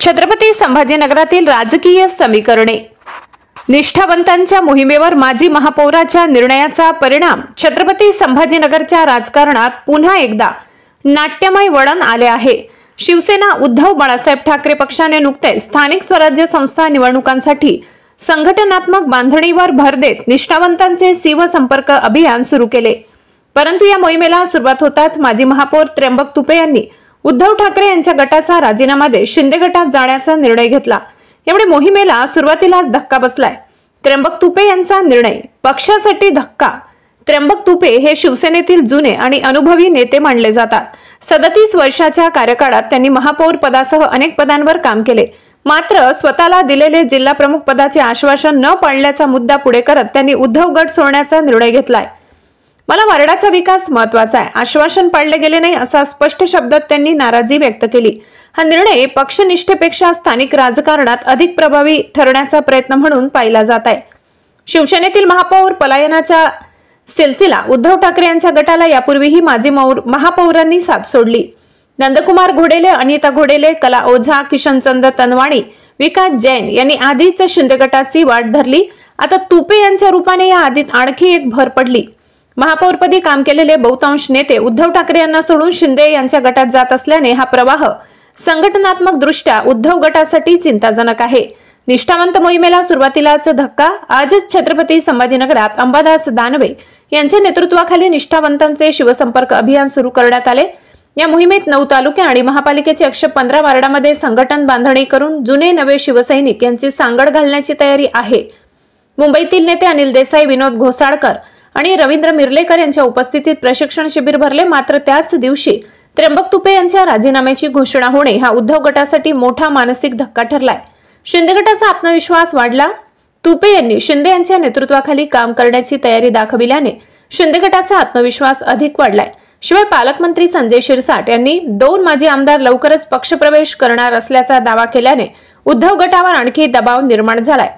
छत्रपती संभाजीनगरातील राजकीय समीकरणे। निष्ठावंतांच्या मोहिमेवर माजी महापौराच्या निर्णयाचा परिणाम छत्रपती संभाजीनगरच्या राजकारणात पुन्हा एकदा नाट्यमय वळण आले आहे। शिवसेना उद्धव बाळासाहेब ठाकरे पक्षाने नुकतेच स्थानिक स्वराज्य संस्था निवडणुकांसाठी संघटनात्मक बांधणीवर भर देत निष्ठावंतांचे शिव संपर्क अभियान सुरू केले। परंतु या मोहिमेला सुरुवात होताच माजी महापौर त्र्यंबक तुपे यांनी उद्धव ठाकरे यांच्या गटाचा राजीनामा देत शिंदे गटात जाण्याचा निर्णय घेतला। यामुळे मोहिमेला सुरुवातीलाच धक्का बसलाय। त्र्यंबक तुपे यांचा निर्णय पक्षासाठी धक्का। त्र्यंबक तुपे हे शिवसेनेतील जुने आणि अनुभवी नेते मानले जातात। 37 वर्षाच्या कार्यकाळात त्यांनी महापौर पदासह अनेक पदांवर काम केले। मात्र स्वतःला दिलेले जिल्हा प्रमुख पदाचे आश्वासन न पाळल्याचा मुद्दा पुढे करत त्यांनी उद्धव गट सोडण्याचा निर्णय घेतलाय। मला वार्डाचा विकास महत्त्वाचा आहे, आश्वासन पाळले गेले नाही असा स्पष्ट शब्दात त्यांनी नाराजी व्यक्त केली। हा निर्णय पक्षनिष्ठेपेक्षा स्थानिक राजकारणात अधिक प्रभावी ठरण्याचा प्रयत्न म्हणून पाहिला जात आहे। शिवसेनेतील महापौर पलायनाच्या सिलसिला उद्धव ठाकरे यांच्या गटाला यापूर्वीही माजी महापौरांनी साथ सोडली। नंदकुमार घोडेले, अनिता घोडेले, कला ओझा, किशनचंद तनवाणी, विकास जैन यांनी आधीच शिंदे गटाची वाट धरली। आता तुपे यांच्या रूपाने या आधीत आणखी एक भर पडली। महापौरपदी काम केलेले बहुतांश नेते उद्धव ठाकरे यांना सोडून शिंदे यांच्या गटात जात असल्याने हा प्रवाह संघटनात्मक दृष्ट्या उद्धव गटासाठी चिंताजनक आहे। निष्ठावंत मोहिमेला सुरुवातीलाच धक्का। आजच छत्रपती संभाजीनगरात अंबादास दानवे यांच्या नेतृत्वाखाली निष्ठावंतांचे शिवसंपर्क अभियान सुरू करण्यात आले। या मोहिमेत 9 तालुके आणि महापालिकेचे 115 वार्डामध्ये संघटन बांधणी करून जुने नवे शिवसैनिक यांची सांगड घालण्याची तयारी आहे। मुंबईतील नेते अनिल देसाई, विनोद घोसाळकर आणि रवींद्र मिर्लेकर यांच्या उपस्थितीत प्रशिक्षण शिबिर भरले। मात्र त्याच दिवशी त्र्यंबक तुपे यांच्या राजीनाम्याची घोषणा होणे हा उद्धव गटासाठी मोठा मानसिक धक्का ठरलाय। शिंदे गटाचा आत्मविश्वास वाढला। तुपे यांनी शिंदे यांच्या नेतृत्वाखाली काम करण्याची तयारी दाखविल्याने शिंदे गटाचा आत्मविश्वास अधिक वाढलाय। शिवाय पालकमंत्री संजय शिरसाट यांनी 2 माजी आमदार लवकरच पक्षप्रवेश करणार असल्याचा दावा केल्याने उद्धव गटावर आणखी दबाव निर्माण झालाय।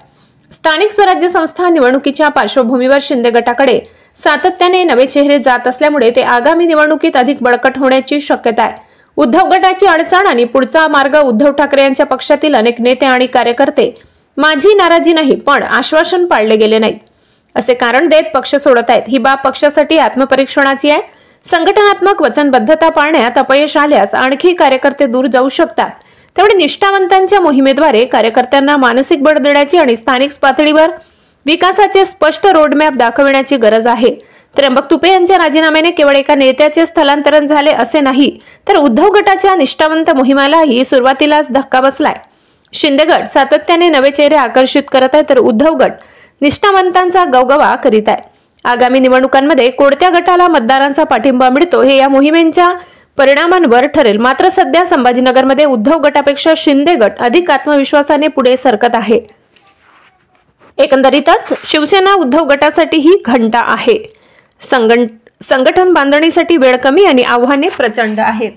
स्थानिक स्वराज्य संस्था निवडणुकीच्या पार्श्वभूमीवर शिंदे गटाकडे सातत्याने नवे चेहरे जात असल्यामुळे ते आगामी निवडणुकीत अधिक बळकट होण्याची शक्यता आहे। उद्धव गटाची अडचण आणि पुढचा मार्ग उद्धव ठाकरे यांच्या पक्षातील अनेक नेते आणि कार्यकर्ते माझी नाराजी नाही पण आश्वासन पाळले गेले नाहीत असे कारण देत पक्ष सोडत आहेत। ही बाब पक्षासाठी आत्मपरीक्षणाची आहे। संघटनात्मक वचनबद्धता पाळण्यात अपयश आल्यास आणखी कार्यकर्ते दूर जाऊ शकतात। त्यामुळे निष्ठावंतांच्या मोहिमेद्वारे कार्यकर्त्यांना मानसिक बळ देण्याची आणि स्थानिक पातळीवर विकासाचे स्पष्ट रोडमॅप दाखविण्याची गरज आहे। त्र्यंबक तुपे यांच्या राजीनाम्याने केवळ एका नेत्याचे स्थलांतरण झाले असे नाही तर उद्धव गटाच्या निष्ठावंत मोहिमेलाही सुरुवातीलाच धक्का बसलाय। शिंदे गट सातत्याने नवे चेहरे आकर्षित करत आहे तर उद्धव गट निष्ठावंतांचा गवगवा करीत आहे। आगामी निवडणुकांमध्ये कोणत्या गटाला मतदारांचा पाठिंबा मिळतो हे या मोहिमेच्या परिणामांवर ठरेल। मात्र सध्या संभाजीनगरमध्ये उद्धव गटापेक्षा शिंदे गट अधिक आत्मविश्वासाने पुढे सरकत आहे। एकंदरीतच शिवसेना उद्धव गटासाठी ही घंटा आहे। संघटन बांधणीसाठी वेळ कमी आणि आव्हाने प्रचंड आहेत।